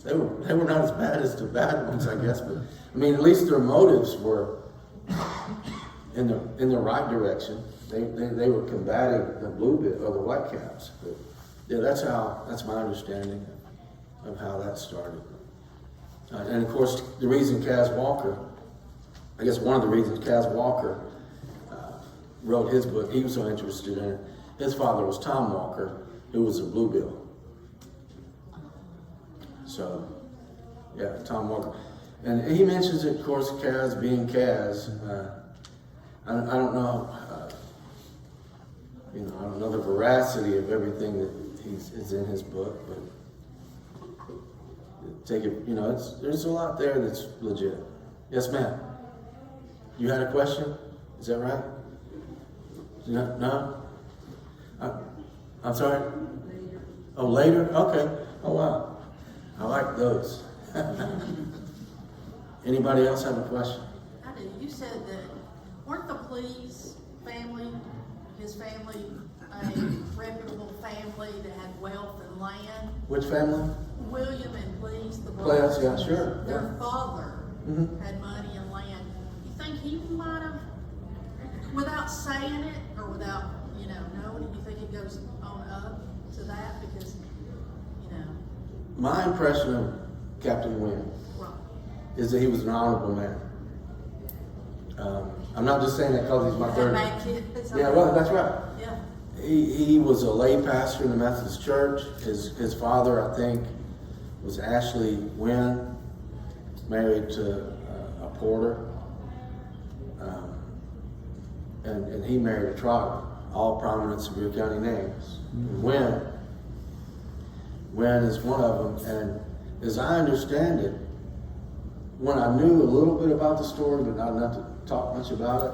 they were not as bad as the bad ones, I guess. But I mean, at least their motives were in the right direction. They were combating the Bluebill or the Whitecaps. But yeah, that's my understanding of how that started. And of course, the reason Kaz Walker, I guess one of the reasons Kaz Walker wrote his book, he was so interested in it. His father was Tom Walker, who was a Bluebill. So, yeah, Tom Walker. And he mentions it, of course, Kaz being Kaz. I don't know, I don't know the veracity of everything that is in his book, but take it, there's a lot there that's legit. Yes, ma'am. You had a question? Is that right? No? I'm sorry? Oh, later? Okay. Oh, wow. I like those. Anybody else have a question? I do. You said that weren't the Pleas family, his family, a reputable family that had wealth and land? Which family? William and Pleas, the Pleas, brothers. yeah, sure. Their father Mm-hmm. had money and land. You think he might have, without saying it or without, knowing it, you think it goes on up to that? Because, My impression of Captain Wynn right. is that he was an honorable man. I'm not just saying that because he's my third. Had kids. Yeah, well, that's right. Yeah. He was a lay pastor in the Methodist Church. His father, I think, was Ashley Wynn, married to a porter. And he married a Trotter, all prominent Sevier County names. Wynn is one of them. And as I understand it, when I knew a little bit about the story, but not enough to talk much about it,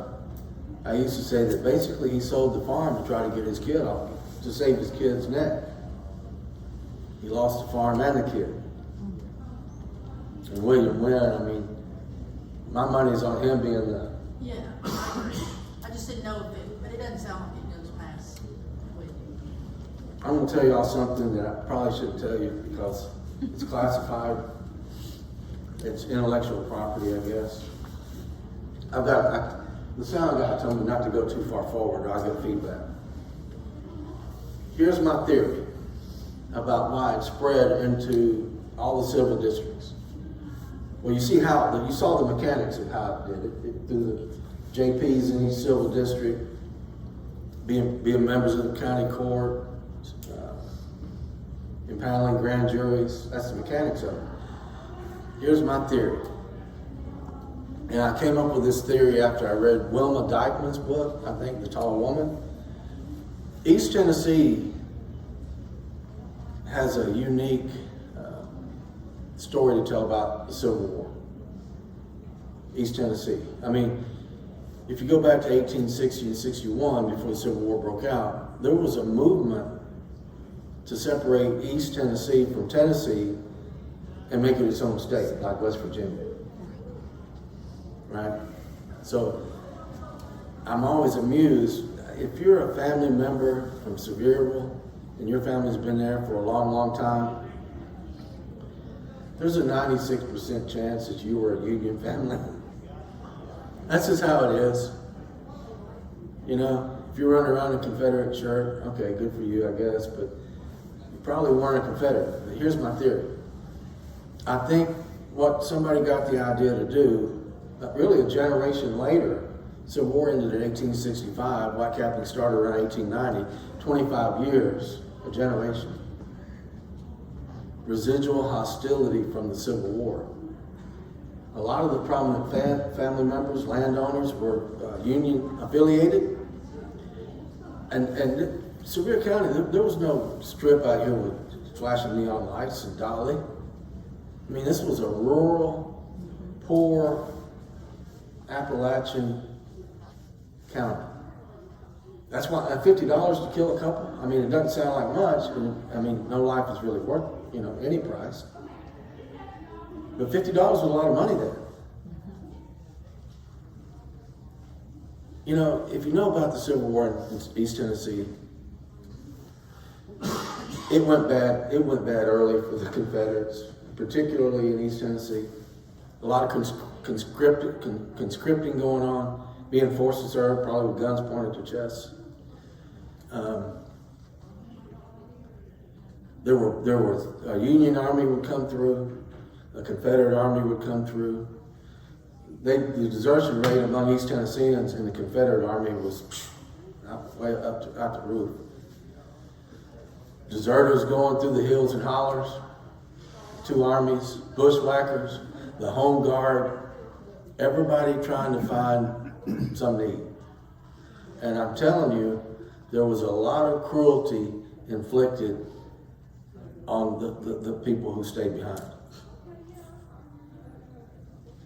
I used to say that basically he sold the farm to try to get his kid off, to save his kid's neck. He lost the farm and the kid. And William Wynn, my money's on him being the... Yeah, I agree. I just didn't know if it, but it doesn't sound like it goes past William. I'm going to tell y'all something that I probably shouldn't tell you because it's classified. It's intellectual property, I guess. The sound guy told me not to go too far forward or I'll get feedback. Here's my theory about why it spread into all the civil districts. Well, you saw the mechanics of how it did it through the JPs in each civil district, being members of the county court, impaneling grand juries. That's the mechanics of it. Here's my theory. And I came up with this theory after I read Wilma Dykeman's book, I think, The Tall Woman. East Tennessee has a unique story to tell about the Civil War. East Tennessee. If you go back to 1860 and 61, before the Civil War broke out, there was a movement to separate East Tennessee from Tennessee and make it its own state, like West Virginia. Right? So I'm always amused. If you're a family member from Sevierville and your family's been there for a long, long time, there's a 96% chance that you were a Union family. That's just how it is. If you run around in a Confederate shirt, okay, good for you, I guess, but you probably weren't a Confederate. But here's my theory. I think what somebody got the idea to do, really a generation later, Civil War ended in 1865, white capping started around 1890, 25 years, a generation. Residual hostility from the Civil War. A lot of the prominent family members, landowners, were Union affiliated. And Sevier County, there was no strip out here with flashing neon lights and Dolly. This was a rural, poor Appalachian county. That's why $50 to kill a couple. It doesn't sound like much. No life is really worth, any price. But $50 was a lot of money there. If you know about the Civil War in East Tennessee, it went bad. It went bad early for the Confederates, particularly in East Tennessee. A lot of conscripting going on, being forced to serve, probably with guns pointed to chests. There were a Union Army would come through, a Confederate Army would come through. The desertion rate among East Tennesseans in the Confederate Army was way up out the roof. Deserters going through the hills and hollers, two armies, bushwhackers, the home guard, everybody trying to find some need. And I'm telling you, there was a lot of cruelty inflicted on the people who stayed behind.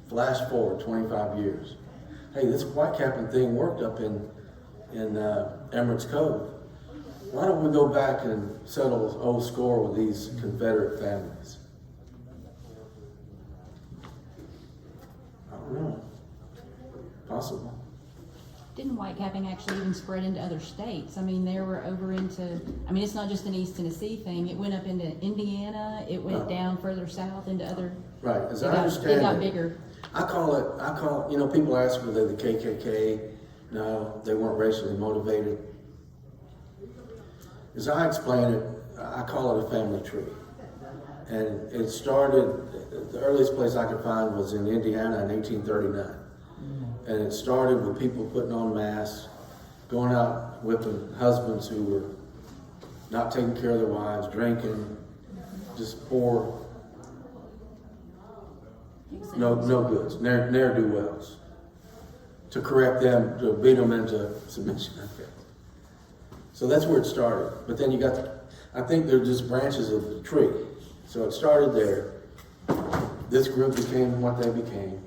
Flash forward 25 years. Hey, this whitecapping thing worked up in Emirates Cove. Why don't we go back and settle an old score with these Confederate families? I don't know. Possible. Didn't whitecapping actually even spread into other states? I mean, they were over into, I mean, it's not just an East Tennessee thing. It went up into Indiana. It went down further south into other. Right, as I It understand got it, bigger. I call it, people ask were they the KKK. No, they weren't racially motivated. As I explain it, I call it a family tree. And it started, the earliest place I could find was in Indiana in 1839. And it started with people putting on masks, going out whipping husbands who were not taking care of their wives, drinking, just poor, no goods, ne'er-do-wells, to correct them, to beat them into submission. So that's where it started. But then you got, I think they're just branches of the tree. So it started there. This group became what they became.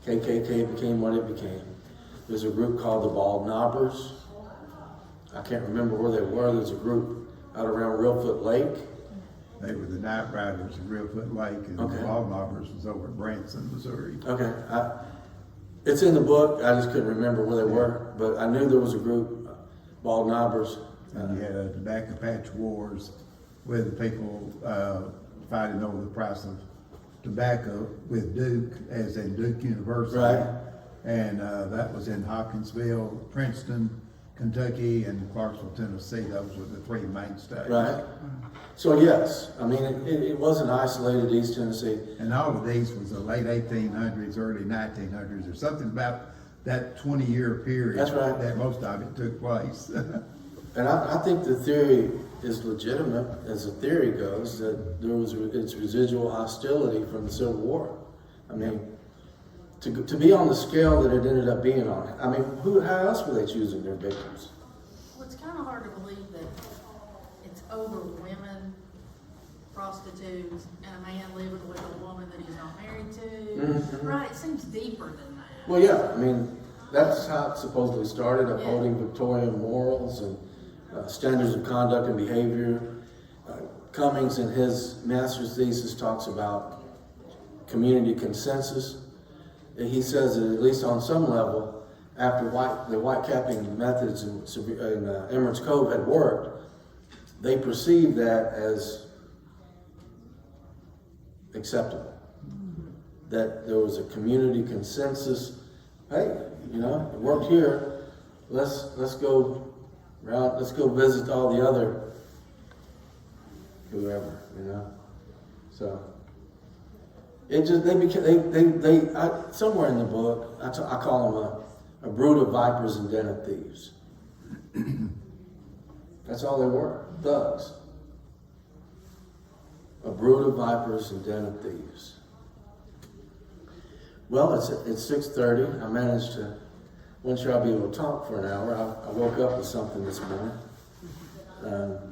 KKK became what it became. There's a group called the Bald Knobbers. I can't remember where they were. There's a group out around Reelfoot Lake. They were the Night Riders of Reelfoot Lake, and Okay. the Bald Knobbers was over at Branson, Missouri. Okay, it's in the book. I just couldn't remember where they were, but I knew there was a group, Bald Knobbers. And you had a tobacco patch wars with people fighting over the price of tobacco with Duke, as in Duke University. Right. And that was in Hopkinsville, Princeton, Kentucky, and Clarksville, Tennessee. Those were the three main states. Right. So yes, I mean it wasn't isolated East Tennessee. And all of these was the late 1800s, early 1900s, or something about that 20-year period. That's right. That most of it took place. And I think the theory is legitimate, as the theory goes, that there was its residual hostility from the Civil War. I mean, to be on the scale that it ended up being on. I mean, how else were they choosing their victims? Well, it's kind of hard to believe that it's over women, prostitutes, and a man living with a woman that he's not married to. Mhm. Right? It seems deeper than that. Well, yeah, I mean, that's how it supposedly started, upholding Victorian morals and standards of conduct and behavior. Cummings, in his master's thesis, talks about community consensus. And he says that at least on some level, after the whitecapping methods in Emirates Cove had worked, they perceived that as acceptable. That there was a community consensus. Hey, it worked here. Let's go around. Let's go visit all the other whoever. So it just somewhere in the book I call them a brood of vipers and den of thieves. That's all they were, thugs. A brood of vipers and den of thieves. Well, it's 6:30. I managed to, wasn't sure I'll be able to talk for an hour. I woke up with something this morning.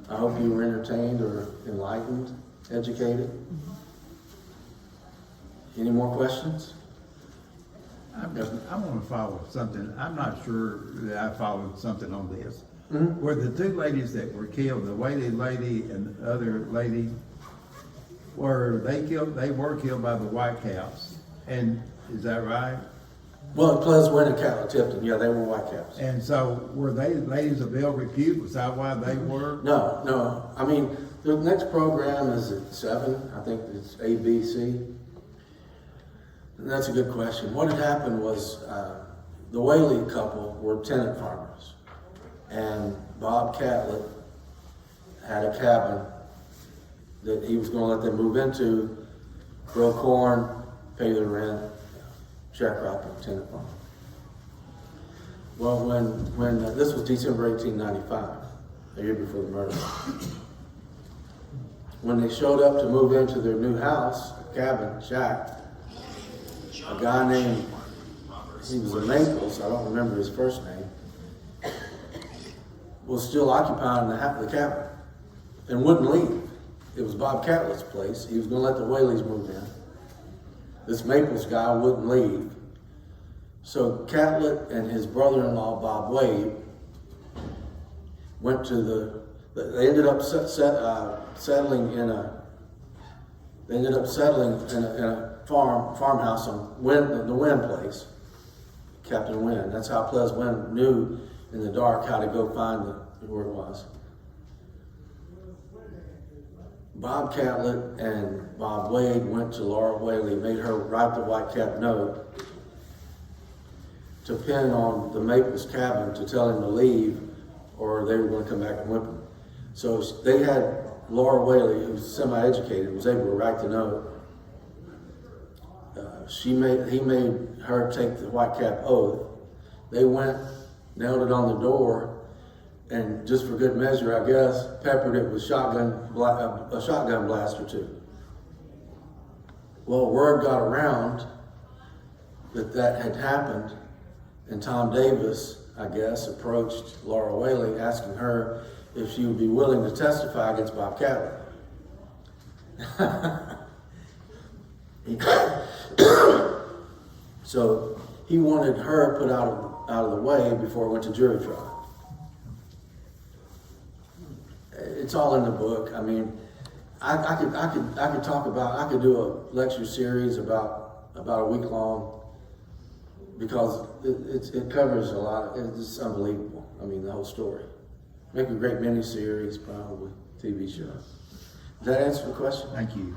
I hope you were entertained or enlightened, educated. Any more questions? I want to follow something. I'm not sure that I followed something on this. Mm-hmm. Were the two ladies that were killed, the Whaley lady and the other lady, were they killed? They were killed by the Whitecaps, and is that right? Well, Pleasant and Tipton, yeah, they were whitecaps. And so were they ladies of ill repute? Was that why they were? No. I mean, The next program is at 7, I think it's ABC. And that's a good question. What had happened was the Whaley couple were tenant farmers. And Bob Catlett had a cabin that he was going to let them move into, grow corn, pay their rent, sharecropping, tenant farm. Well, when this was December 1895, a year before the murder, when they showed up to move into their new house, cabin, shack, a guy named, he was a Maples, I don't remember his first name, was still occupying the cabin and wouldn't leave. It was Bob Catlett's place. He was going to let the Whaleys move in. This Maples guy wouldn't leave. So Catlett and his brother-in-law, Bob Wade, went to they ended up settling in a farmhouse on the Wynn place, Captain Wynn. That's how Ples Wynn knew in the dark how to go find where it was. Bob Catlett and Bob Wade went to Laura Whaley, made her write the white cap note to pin on the Maples cabin to tell him to leave or they were going to come back and whip him. So they had Laura Whaley, who was semi-educated, was able to write the note. He made her take the white cap oath. They went, nailed it on the door, and just for good measure, I guess, peppered it with a shotgun blast or two. Well, word got around that had happened, and Tom Davis, I guess, approached Laura Whaley asking her if she would be willing to testify against Bob Catlett. So he wanted her put out of the way before it went to jury trial. It's all in the book. I mean, I could do a lecture series about a week long because it covers a lot. It's unbelievable. I mean, the whole story. Make a great mini series, probably TV show. Does that answer the question? Thank you.